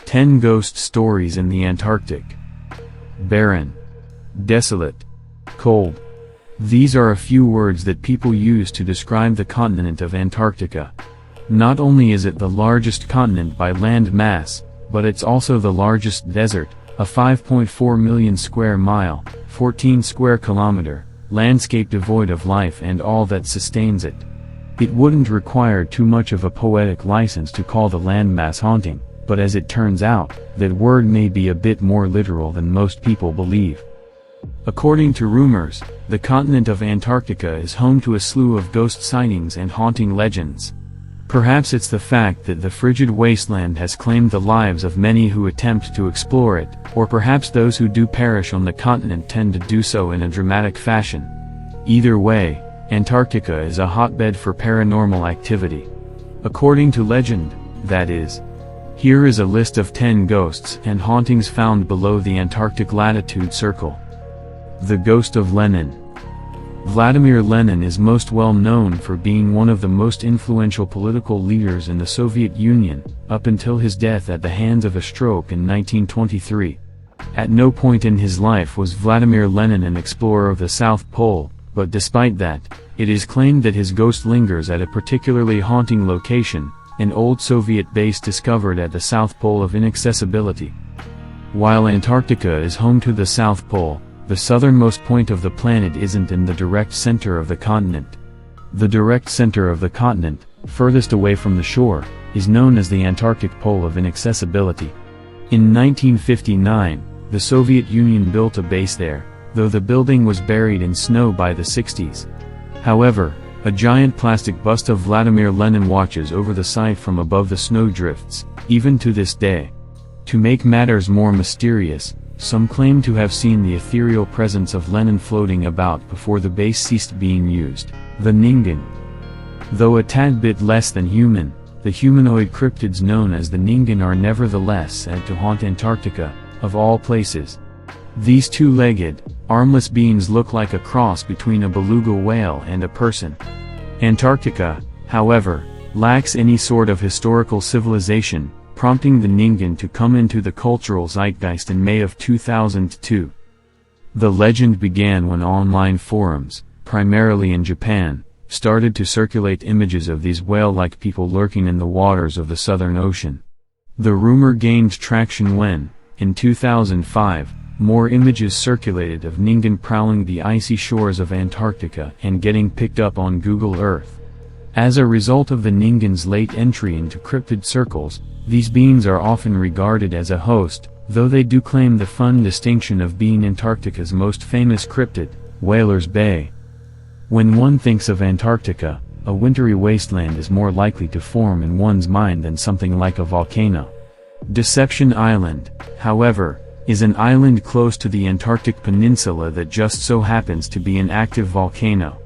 10 Ghost Stories in the Antarctic. Barren, desolate, cold. These are a few words that people use to describe the continent of Antarctica. Not only is it the largest continent by land mass, but it's also the largest desert, a 5.4 million square mile, 14 square kilometer, landscape devoid of life and all that sustains it. It wouldn't require too much of a poetic license to call the landmass haunting, but as it turns out, that word may be a bit more literal than most people believe. According to rumors, the continent of Antarctica is home to a slew of ghost sightings and haunting legends. Perhaps it's the fact that the frigid wasteland has claimed the lives of many who attempt to explore it, or perhaps those who do perish on the continent tend to do so in a dramatic fashion. Either way, Antarctica is a hotbed for paranormal activity. According to legend, that is. Here is a list of 10 ghosts and hauntings found below the Antarctic latitude circle. The Ghost of Lenin. Vladimir Lenin is most well known for being one of the most influential political leaders in the Soviet Union, up until his death at the hands of a stroke in 1923. At no point in his life was Vladimir Lenin an explorer of the South Pole, but despite that, it is claimed that his ghost lingers at a particularly haunting location, an old Soviet base discovered at the South Pole of Inaccessibility. While Antarctica is home to the South Pole, the southernmost point of the planet isn't in the direct center of the continent. The direct center of the continent, furthest away from the shore, is known as the Antarctic Pole of Inaccessibility. In 1959, the Soviet Union built a base there, though the building was buried in snow by the 60s. However, a giant plastic bust of Vladimir Lenin watches over the site from above the snow drifts, even to this day. To make matters more mysterious, some claim to have seen the ethereal presence of Lenin floating about before the base ceased being used, the Ningen. Though a tad bit less than human, the humanoid cryptids known as the Ningen are nevertheless said to haunt Antarctica, of all places. These two-legged, armless beings look like a cross between a beluga whale and a person. Antarctica, however, lacks any sort of historical civilization, prompting the Ningen to come into the cultural zeitgeist in May of 2002. The legend began when online forums, primarily in Japan, started to circulate images of these whale-like people lurking in the waters of the Southern Ocean. The rumor gained traction when, in 2005, more images circulated of Ningen prowling the icy shores of Antarctica and getting picked up on Google Earth. As a result of the Ningen's late entry into cryptid circles, these beings are often regarded as a host, though they do claim the fun distinction of being Antarctica's most famous cryptid, Whalers Bay. When one thinks of Antarctica, a wintry wasteland is more likely to form in one's mind than something like a volcano. Deception Island, however, is an island close to the Antarctic Peninsula that just so happens to be an active volcano.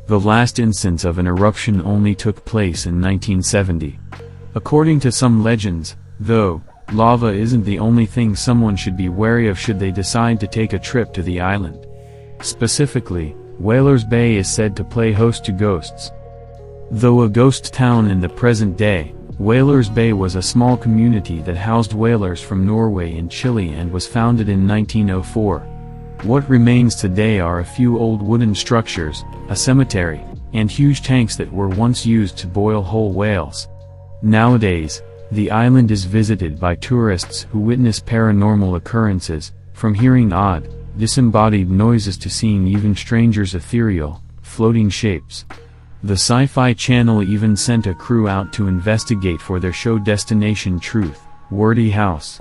The last instance of an eruption only took place in 1970. According to some legends, though, lava isn't the only thing someone should be wary of should they decide to take a trip to the island. Specifically, Whalers Bay is said to play host to ghosts. Though a ghost town in the present day, Whalers Bay was a small community that housed whalers from Norway and Chile and was founded in 1904. What remains today are a few old wooden structures, a cemetery, and huge tanks that were once used to boil whole whales. Nowadays, the island is visited by tourists who witness paranormal occurrences, from hearing odd, disembodied noises to seeing even strangers' ethereal, floating shapes. The Sci-Fi Channel even sent a crew out to investigate for their show Destination Truth, Wordy House.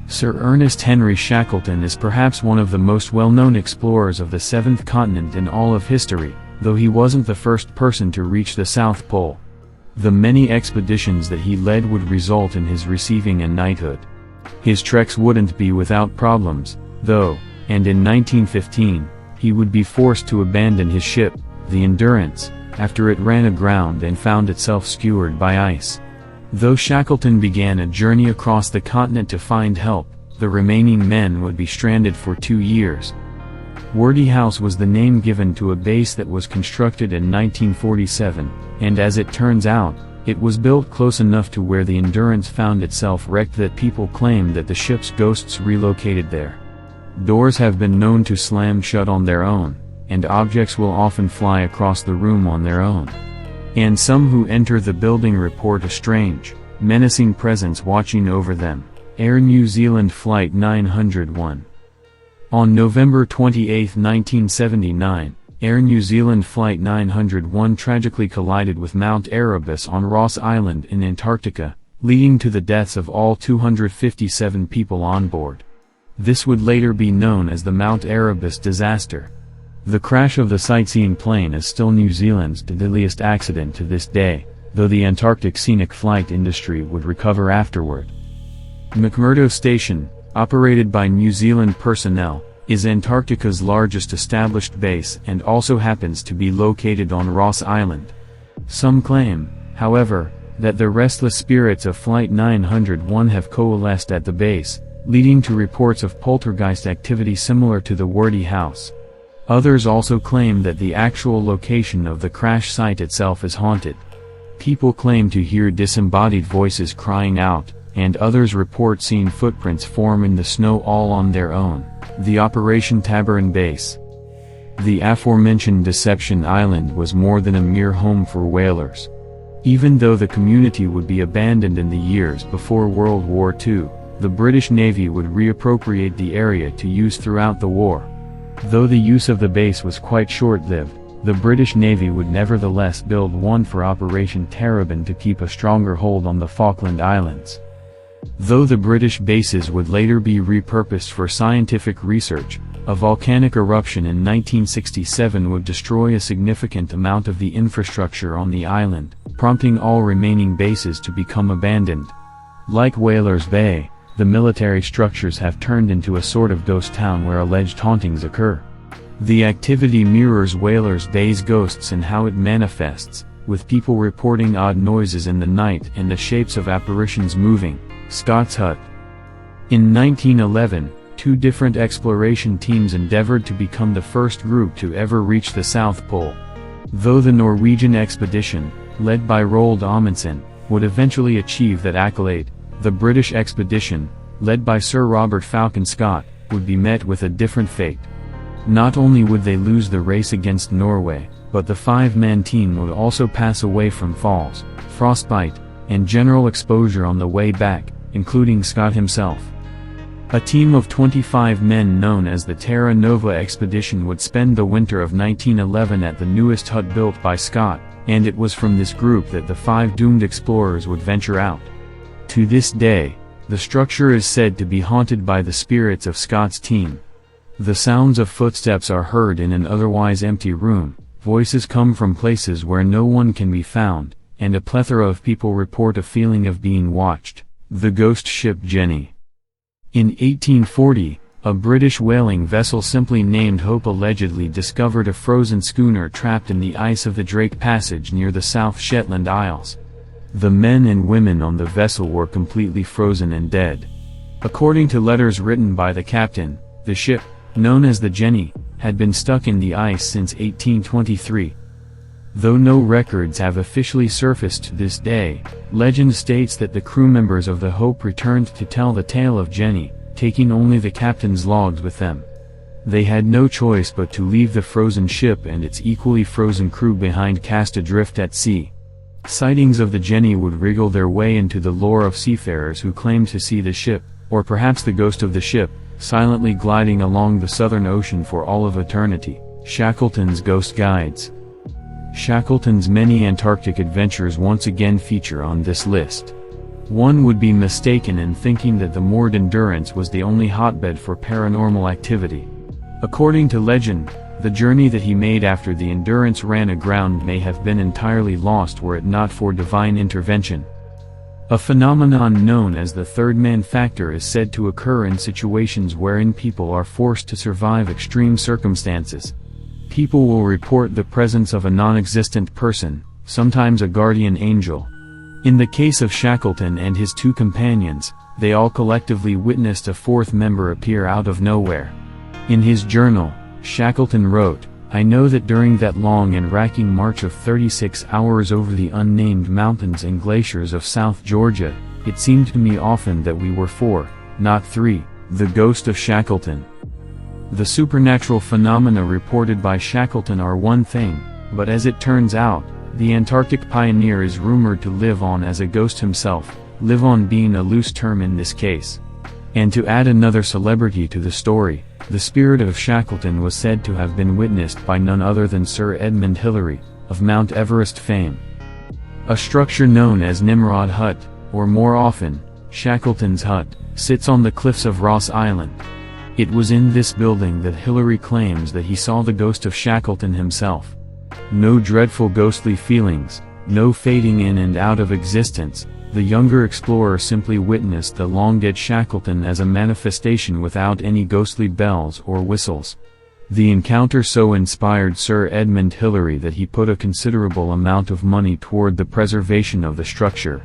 Sir Ernest Henry Shackleton is perhaps one of the most well-known explorers of the seventh continent in all of history, though he wasn't the first person to reach the South Pole. The many expeditions that he led would result in his receiving a knighthood. His treks wouldn't be without problems, though, and in 1915, he would be forced to abandon his ship, the Endurance, after it ran aground and found itself skewered by ice. Though Shackleton began a journey across the continent to find help, the remaining men would be stranded for 2 years. Wardy House was the name given to a base that was constructed in 1947, and as it turns out, it was built close enough to where the Endurance found itself wrecked that people claim that the ship's ghosts relocated there. Doors have been known to slam shut on their own, and objects will often fly across the room on their own. And some who enter the building report a strange, menacing presence watching over them. Air New Zealand Flight 901. On November 28, 1979, Air New Zealand Flight 901 tragically collided with Mount Erebus on Ross Island in Antarctica, leading to the deaths of all 257 people on board. This would later be known as the Mount Erebus disaster. The crash of the sightseeing plane is still New Zealand's deadliest accident to this day, though the Antarctic scenic flight industry would recover afterward. McMurdo Station, operated by New Zealand personnel, is Antarctica's largest established base and also happens to be located on Ross Island. Some claim, however, that the restless spirits of Flight 901 have coalesced at the base, leading to reports of poltergeist activity similar to the Wardy House. Others also claim that the actual location of the crash site itself is haunted. People claim to hear disembodied voices crying out, and others report seeing footprints form in the snow all on their own. The Operation Tabarin Base. The aforementioned Deception Island was more than a mere home for whalers. Even though the community would be abandoned in the years before World War II, the British Navy would reappropriate the area to use throughout the war. Though the use of the base was quite short-lived, the British Navy would nevertheless build one for Operation Terrabin to keep a stronger hold on the Falkland Islands. Though the British bases would later be repurposed for scientific research, a volcanic eruption in 1967 would destroy a significant amount of the infrastructure on the island, prompting all remaining bases to become abandoned. Like Whalers Bay, the military structures have turned into a sort of ghost town where alleged hauntings occur. The activity mirrors Whalers Bay's ghosts in how it manifests, with people reporting odd noises in the night and the shapes of apparitions moving. Scott's Hut. In 1911, two different exploration teams endeavored to become the first group to ever reach the South Pole. Though the Norwegian expedition, led by Roald Amundsen, would eventually achieve that accolade, the British expedition, led by Sir Robert Falcon Scott, would be met with a different fate. Not only would they lose the race against Norway, but the five-man team would also pass away from falls, frostbite, and general exposure on the way back, including Scott himself. A team of 25 men known as the Terra Nova expedition would spend the winter of 1911 at the newest hut built by Scott, and it was from this group that the five doomed explorers would venture out. To this day, the structure is said to be haunted by the spirits of Scott's team. The sounds of footsteps are heard in an otherwise empty room, voices come from places where no one can be found, and a plethora of people report a feeling of being watched. The ghost ship Jenny. In 1840, a British whaling vessel simply named Hope allegedly discovered a frozen schooner trapped in the ice of the Drake Passage near the South Shetland Isles. The men and women on the vessel were completely frozen and dead. According to letters written by the captain, the ship, known as the Jenny, had been stuck in the ice since 1823. Though no records have officially surfaced to this day, legend states that the crew members of the Hope returned to tell the tale of Jenny, taking only the captain's logs with them. They had no choice but to leave the frozen ship and its equally frozen crew behind, cast adrift at sea. Sightings of the Jenny would wriggle their way into the lore of seafarers who claimed to see the ship, or perhaps the ghost of the ship, silently gliding along the Southern Ocean for all of eternity. Shackleton's Ghost Guides. Shackleton's many Antarctic adventures once again feature on this list. One would be mistaken in thinking that the moored Endurance was the only hotbed for paranormal activity. According to legend, the journey that he made after the Endurance ran aground may have been entirely lost were it not for divine intervention. A phenomenon known as the third man factor is said to occur in situations wherein people are forced to survive extreme circumstances. People will report the presence of a non-existent person, sometimes a guardian angel. In the case of Shackleton and his two companions, they all collectively witnessed a fourth member appear out of nowhere. In his journal, Shackleton wrote, "I know that during that long and racking march of 36 hours over the unnamed mountains and glaciers of South Georgia, it seemed to me often that we were 4, not 3, the ghost of Shackleton." The supernatural phenomena reported by Shackleton are one thing, but as it turns out, the Antarctic pioneer is rumored to live on as a ghost himself, live on being a loose term in this case. And to add another celebrity to the story, the spirit of Shackleton was said to have been witnessed by none other than Sir Edmund Hillary, of Mount Everest fame. A structure known as Nimrod Hut, or more often, Shackleton's Hut, sits on the cliffs of Ross Island. It was in this building that Hillary claims that he saw the ghost of Shackleton himself. No dreadful ghostly feelings, no fading in and out of existence, the younger explorer simply witnessed the long-dead Shackleton as a manifestation without any ghostly bells or whistles. The encounter so inspired Sir Edmund Hillary that he put a considerable amount of money toward the preservation of the structure.